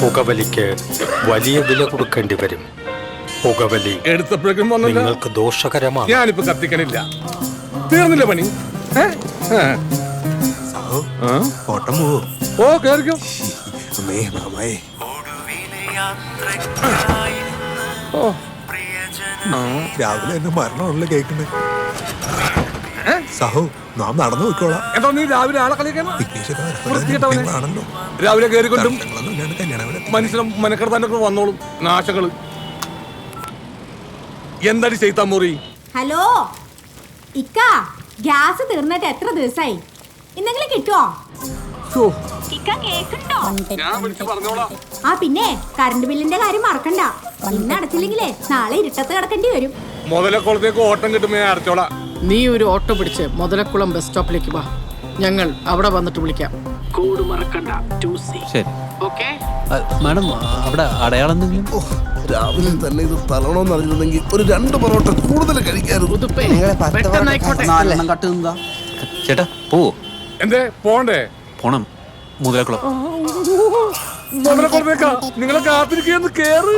പുകവലിക്ക് വലിയ വില കൊടുക്കേണ്ടി വരും. പുകവലി എടുത്തപ്പോഴേക്കും നിങ്ങൾക്ക് ദോഷകരമാണ്. ഞാനിപ്പോ കത്തിക്കണില്ല. തീർന്നില്ല പണി. ഓട്ടം പോവോ? ഓ കേറിക്കോ. രാവിലെ എന്നെ മരണമല്ല കേൾക്കുന്നത്. സഹോ നാം നടന്നു പോയിക്കോളാം. എന്താ നീ രാവിലെ ആളെ കളിക്കാനാണല്ലോ. രാവിലെ കയറിക്കൊണ്ടും മനുഷ്യനെ മെനക്കെടുത്താനൊക്കെ വന്നോളും നാശകള്. എന്താടി ചെയ്താ മുറി? ഹലോ ഇക്ക, ഗ്യാസ് തീർന്നിട്ട് എത്ര ദിവസമായി? എന്തെങ്കിലും കിട്ടുമോ? ആ പിന്നെ കറണ്ട് ബില്ലിന്റെ കാര്യം മറക്കണ്ട. ഇന്ന് അടച്ചില്ലെങ്കിലേ നാളെ ഇരുട്ടത്ത് കിടക്കേണ്ടി വരും. മുതലക്കുളത്തേക്ക് ഓട്ടം കിട്ടുമ്പോ അടച്ചോളാം. നീ ഒരു ഓട്ടോ പിടിച്ച് മുതലക്കുളം ബസ് സ്റ്റോപ്പിലേക്ക് വാ. ഞങ്ങൾ അവിടെ വന്നിട്ട് വിളിക്കാം. കോഡ് മറക്കണ്ട. 2C. ശരി. ഓക്കേ. മാഡം അവിടെ അടയാളം എന്തെങ്കിലും? രാവിലെ തന്നെ ഇത് തലണമെന്ന് അറിഞ്ഞിരുന്നെങ്കിൽ ഒരു 2 പൊറോട്ട കൂടുതൽ കഴിക്കായിരുന്നു. ചേട്ടാ പോവോ? എന്തേ പോണ്ടേ? പോണം. മുതലക്കുളം. മുതലക്കുളത്തേക്കാ നിങ്ങളെ കാത്തിരിക്കുന്നു. കേറ്.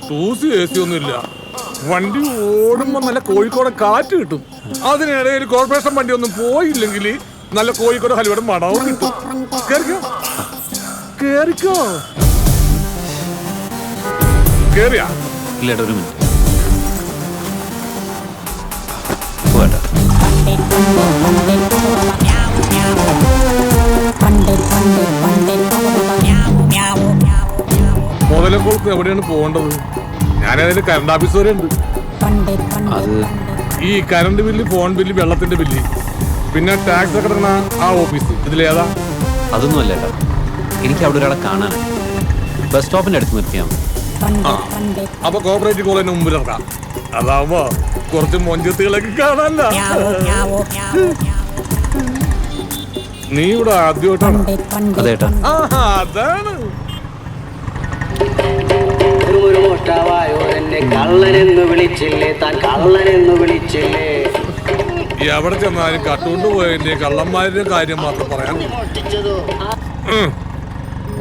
2C AC ഒന്നുമില്ല. വണ്ടി ഓടുമ്പോ നല്ല കോഴിക്കോട് കാറ്റ് കിട്ടും. അതിനിടയിൽ കോർപ്പറേഷൻ വണ്ടി ഒന്നും പോയില്ലെങ്കിൽ നല്ല കോഴിക്കോട് ഹലുവയുടെ മണവും കിട്ടും. കേറിക്കോ കേറിക്കോ. കേറിയാ? ഇല്ലേട്ടാ ഒരു മിനിറ്റ്. പോകട്ടെ. മുതലക്കുളത്ത് എവിടെയാണ് പോകേണ്ടത്? ഞാനതിന് കറണ്ട് ഓഫീസ് വരെ ഉണ്ട്. അത് ഈ കറണ്ട് ബില്ല്, ഫോൺ ബില്ല്, വെള്ളത്തിന്റെ ബില്ല്, പിന്നെ ടാക്സ് ഒക്കെ കിടക്കണ ആ ഓഫീസ്, ഇതിലേതാ? അതൊന്നും അല്ല ഏട്ടാ, എനിക്ക് അവിടെ ഒരാളെ കാണാനാണ്. ബസ് സ്റ്റോപ്പിന്റെ അടുത്ത് നിർത്തിയാൽ മതി. അപ്പൊ കോപ്പറേറ്റീവ് കോളേജിന് മുമ്പിൽ ഇറക്കാം. അതാവുമ്പോ കുറച്ച് മൊഞ്ചത്തുകളൊക്കെ കാണാനല്ല. നീ ഇവിടെ ആദ്യമായിട്ടാണ്? അതേട്ടാ. അതാണ്. കള്ളനെന്ന് വിളിച്ചില്ലേ, താൻ കള്ളനെന്ന് വിളിച്ചില്ലേ. എവിടെ ചെന്നാലും കട്ടുകൊണ്ട് പോയതിന്റെ കള്ളന്മാരുടെ കാര്യം മാത്രം പറയാൻ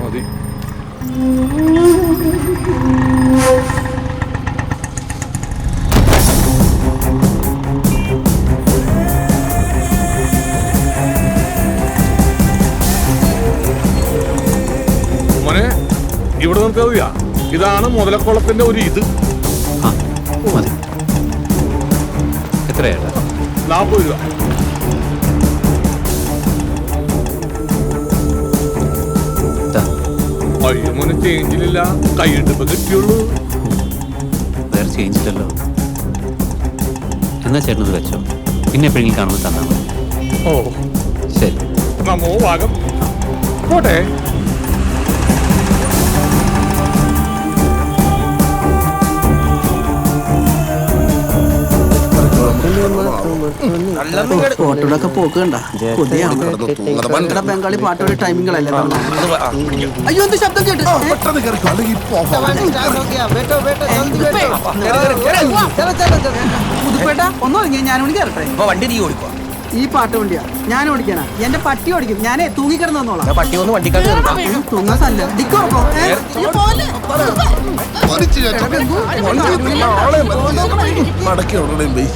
മതി. മോനെ ഇവിടെ നിർത്തിയാ. ഇതാണ് മുതലക്കുളത്തിന്റെ ഒരു ഇത്. മതി. എത്രയാ? 40 രൂപ. അയ്യോ മോനെ ചേഞ്ചിലില്ല, കൈയിട്ടിപ്പോ കിട്ടിയുള്ളൂ. വേറെ ചേഞ്ചില്ലല്ലോ. എന്നാ ചേട്ടനത് വെച്ചോ, പിന്നെ എപ്പോഴെങ്കിലും കാണുമ്പോൾ തന്നാ മതി. ഓ ശരി. നമോ ഭാഗം. പോട്ടെ. ഓട്ടോടൊക്കെ പോക്ക് കണ്ട ബംഗാളി പാട്ടോടെ ടൈമിങ്ങളല്ലേ. അയ്യോ എന്ത് ശബ്ദം കേട്ട്. പുതുപ്പേട്ട ഒന്നും ഇറങ്ങി, ഞാനോട് കയറട്ടെ. വണ്ടി നീ ഓടിക്കോ. ഈ പാട്ട് വണ്ടിയാ ഞാൻ ഓടിക്കാനാ. എന്റെ പട്ടി ഓടിക്കും. ഞാനേ തൂങ്ങിക്കിടന്നു വന്നോളാം. പട്ടി ഒന്ന് വണ്ടിക്കാട്ട് തൂങ്ങാസല്ല ഡിക്കോർക്കോ. മടക്കി ഓടണേ ബൈ.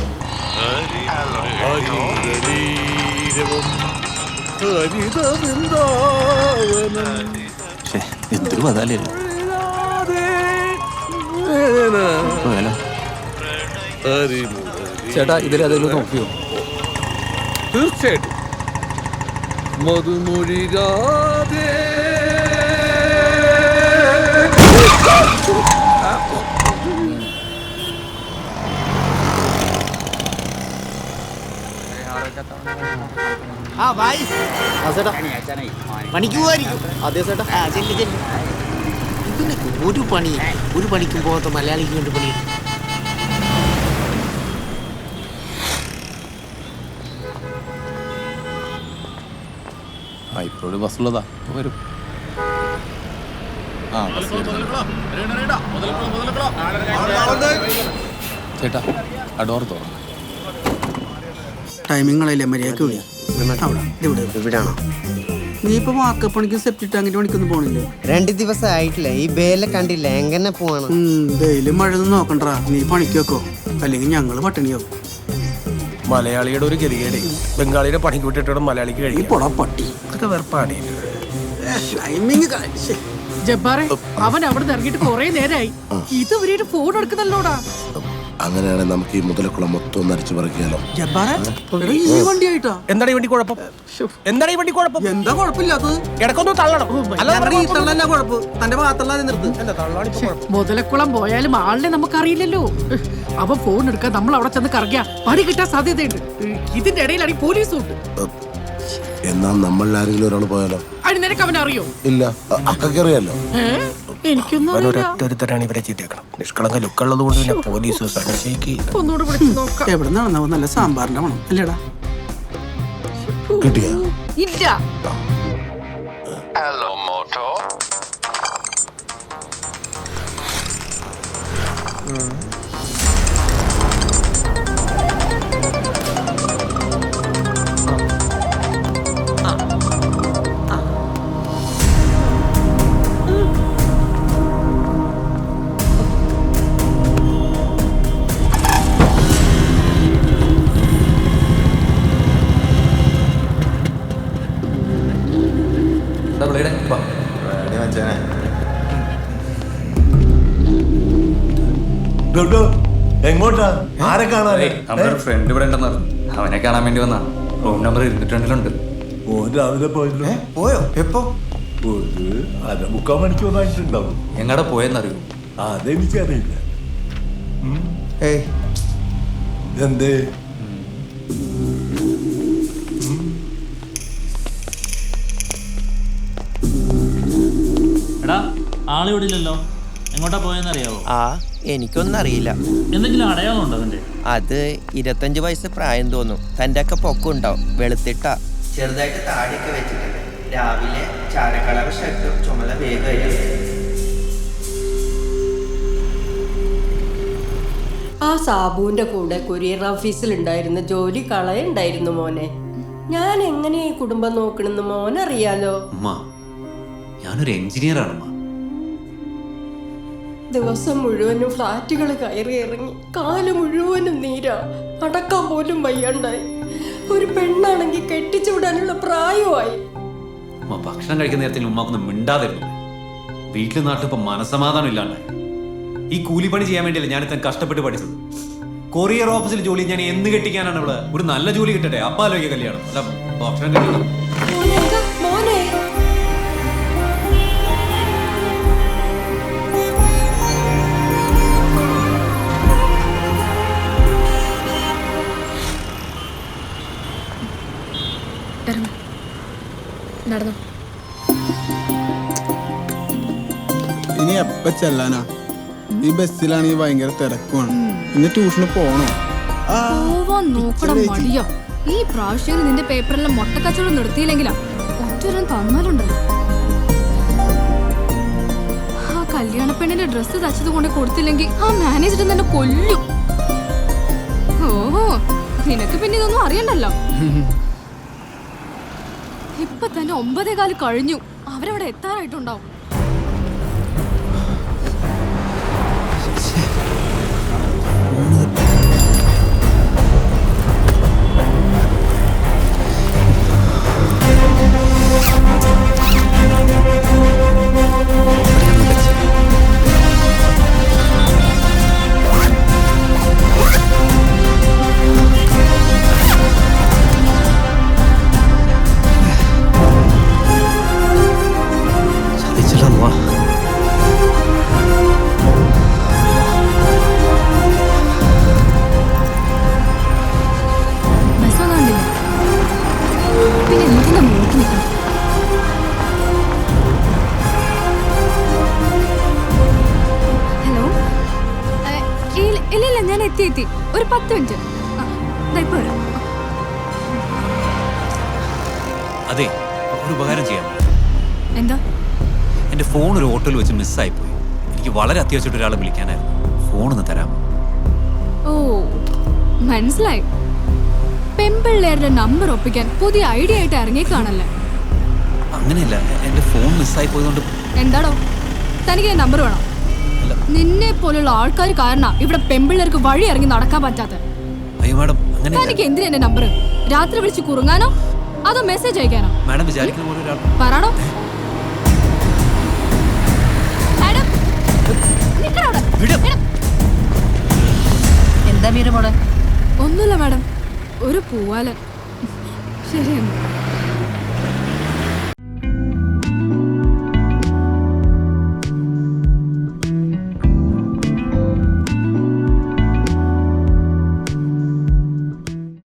എന്തൊരു പതാലേ. ചേട്ടാ ഇതിലേതെങ്കിലും നോക്കിയോ? തീർച്ചയായിട്ടും. മധുമൊഴികാതെ ഒരു പണിക്കും പോകാത്ത മലയാളിക്ക് വേണ്ടി പണി. ഇപ്പോഴും ബസ്സുള്ളതാ വരും. ചേട്ടാ ആ ഡോർ തുറന്നു. ടൈമിങ്ങളല്ലേ മര്യാദക്ക് വിളി. ഇവിടാണോ? നീ ഇപ്പൊ വാക്കപ്പണിക്കും സെപ്റ്റി ടാങ്കിന്റെ പണിക്കൊന്നും പോണില്ലേ? 2 ദിവസം ആയിട്ടില്ല. ഈ ബേലെ കണ്ടില്ല, എങ്ങനെ പോവാണ്? വെയിലും മഴയൊന്നും നോക്കണ്ടാ, നീ പണിക്ക് വെക്കോ, അല്ലെങ്കിൽ ഞങ്ങള് പട്ടിണിയാവും. മലയാളിയുടെ ഒരു ഗതികേട് ബംഗാളിയുടെ പണിക്ക് വിട്ടിട്ട് മലയാളിക്ക് കഴിയും. പൊടാ പട്ടി. അതൊക്കെ വെറുപ്പാണ്. ജബ്ബാറെ, അവൻ അവിടെ നിന്ന് ഇറങ്ങിയിട്ട് കൊറേ നേരായി. ഇതുവരെ ഫോൺ എടുക്കുന്നല്ലോടാ. അങ്ങനെയാണെങ്കിൽ നമുക്ക് ഈ മുതലക്കുളം മൊത്തം അടിച്ചു പറിക്കാലോ. ജബ്ബാറെ, ഈ വണ്ടിയായിട്ടാ? എന്താണ് ഈ വണ്ടി കുഴപ്പം? എന്താണ് ഈ വണ്ടി കുഴപ്പം? എന്താ കുഴപ്പമില്ലാത്തത്? ഇടക്കൊന്നും തള്ളണം. ഈ തള്ളല്ല കുഴപ്പം, തന്റെ ഭാഗത്തുള്ള നിർത്ത്. എന്താ തള്ളാണിപ്പോ കുഴപ്പം? മുതലക്കുളം പോയാലും ആളിനെ നമുക്കറിയില്ലല്ലോ. അവൻ ഫോൺ എടുക്കാൻ നമ്മൾ അവിടെ ചെന്ന് കറങ്ങിയ പണി കിട്ടാൻ സാധ്യതയുണ്ട്. ഇതിന്റെ ഇടയിലാണ് പോലീസും ഉണ്ട്. എന്നാ നമ്മളിൽ ആരെങ്കിലും ഒരാൾ പോയാലോ? അതിന് നിനക്ക് അവനെ അറിയോ? ഇല്ല, അക്കറിയാലോ. എനിക്കൊന്നും അറിയില്ല. ഒരൊറ്റൊരുത്തരാണ് ഇവരെ ചീത്തയാക്കണം. നിഷ്കളങ്ക ലുക്കുള്ളത് കൊണ്ട് പിന്നെ പോലീസ് സംശയിക്ക്. ഒന്നുകൂടെ വിളിച്ചു നോക്കാം. എവിടെ നിന്നാണ് നല്ല സാമ്പാറിന്റെ മണം അല്ലേടാ? കിട്ടിയാ? ഇല്ല. എങ്ങോട്ടാ? ആരെ കാണാനേ? നമ്മുടെ ഒരു ഫ്രണ്ട് ഇവിടെ ഉണ്ടെന്ന് പറഞ്ഞു. അവനെ കാണാൻ വേണ്ടി വന്നാണ്. റൂം നമ്പർ 202-ലുണ്ട്. ഓൻ രാവിലെ പോയല്ലോ. പോയോ? എപ്പോ? ഒരു 3/4 മണിക്കൂർ വന്നായിട്ടുണ്ടാവും. എങ്ങടെ പോയെന്നറിയോ? അതെനിക്കറിയില്ല. എന്തേ? എടാ, ആളിവിടെ ഇല്ലല്ലോ. എങ്ങോട്ടാ പോയെന്നറിയാവോ? എനിക്കൊന്നും അറിയില്ല. എന്തെങ്കിലും അടയാളം ഉണ്ടോ അതിന്റെ? അത് 25 വയസ്സ് പ്രായം തോന്നും. തന്റെ ഒക്കെ പൊക്കം ഉണ്ടാവും. വെളുത്തിട്ടാ, ചെറുതായിട്ട് താടിയൊക്കെ വെച്ചിട്ടുണ്ട്. രാവിലെ ചാരക്കളർ ഷർട്ടും ചുമല വേഗമായിരുന്നു. ആ സാബുവിന്റെ കൂടെ കൊറിയർ ഓഫീസിൽ ഉണ്ടായിരുന്ന ജോലി കളയുണ്ടായിരുന്നു മോനെ. ഞാൻ എങ്ങനെയാ ഈ കുടുംബം നോക്കണെന്ന് മോനറിയാലോ. ഞാനൊരു എഞ്ചിനീയർ ആണ്. ദിവസം മുഴുവനും ഫ്ലാറ്റുകൾ കയറി ഇറങ്ങി, കാല് മുഴുവനും നീരാ, അടക്കാൻ പോലും വയ്യാണ്ടായി. ഒരു പെണ്ണാണെങ്കിൽ കെട്ടിച്ചു വിടാനുള്ള പ്രായമായി. ഭക്ഷണം കഴിക്കുന്ന നേരത്തിൽ ഉമ്മാക്കൊന്നും മിണ്ടാതിരുന്നു. വീട്ടിലും നാട്ടിലും ഇപ്പൊ മനസമാധാനം ഇല്ലാണ്ടായി. ഈ കൂലിപ്പണി ചെയ്യാൻ വേണ്ടിയല്ലേ ഞാൻ ഇത്ര കഷ്ടപ്പെട്ട് പഠിച്ചത്. കൊറിയർ ഓഫീസിൽ ജോലി ഞാൻ എന്ന് കെട്ടിക്കാനാണ് ഇവിടെ? ഒരു നല്ല ജോലി കിട്ടട്ടെ, അപ്പാലോയ്ക്ക് കല്യാണം. അല്ല, ഭക്ഷണം കഴിക്കണം. മോനെ നടന്നു. ഇനി എപ്പ ചെല്ലാനാ? ഈ ബസ്സിലാണെങ്കിൽ ഭയങ്കര തിരക്കുമാണ്. ഇന്ന് ട്യൂഷന് പോണോ? മടിയോ? ഈ പ്രാവശ്യം നിന്റെ പേപ്പറിലെ മുട്ടക്കച്ചവടം നിർത്തിയില്ലെങ്കിലാ ഒറ്റൊരം തന്നാലുണ്ടല്ലോ. ആ കല്യാണ പെണ്ണിന്റെ ഡ്രസ്സ് തച്ചത് കൊണ്ട് കൊടുത്തില്ലെങ്കിൽ ആ മാനേജർ തന്നെ കൊല്ലും. ഓഹോ, നിനക്ക് പിന്നെ ഇതൊന്നും അറിയണ്ടല്ലോ. ഇപ്പൊ തന്നെ 9:15 കഴിഞ്ഞു. അവരവിടെ എത്താറായിട്ടുണ്ടാവും. എത്തി. ഒരു 10 മിനിറ്റ്. അതെ, ഒരു ഉപകാരം ചെയ്യാം. എന്താ? എന്റെ ഫോൺ ഒരു ഓട്ടോയിൽ വെച്ച് മിസ്സായി പോയി. എനിക്ക് വളരെ അത്യാവശ്യമായിട്ട് ഒരാളെ വിളിക്കാനായിരുന്നു. ഫോണൊന്ന് തരാമോ? ഓ, മനസ്സിലായി. പെമ്പിള്ളേരുടെ നമ്പർ ഒപ്പിക്കാൻ പുതിയ ഐഡിയ ആയിട്ട് ഇറങ്ങിക്കാണല്ലേ? അങ്ങനെയല്ല, എന്റെ ഫോൺ മിസ്സായി പോയതുകൊണ്ട്. എന്താടോ തനിക്ക് നമ്പർ വേണം? നിന്നെ പോലുള്ള ആൾക്കാർ കാരണം ഇവിടെ പെമ്പിള്ളേർക്ക് വഴി ഇറങ്ങി നടക്കാൻ പറ്റാത്ത. അയ്യോ മാഡം, അങ്ങനെ തനിക്ക് എന്തിനാ എന്റെ നമ്പർ? രാത്രി വിളിച്ച് കുറുങ്ങാനോ അതോ മെസ്സേജ് അയക്കാനോ? മാഡം വിചാരിക്കുന്ന പോലെ ഒരാൾ പറയണോ? മാഡം എന്താ മീര മോളെ? ഒന്നുമില്ല മാഡം, ഒരു പൂവാലൻ. ശരിയാണ്.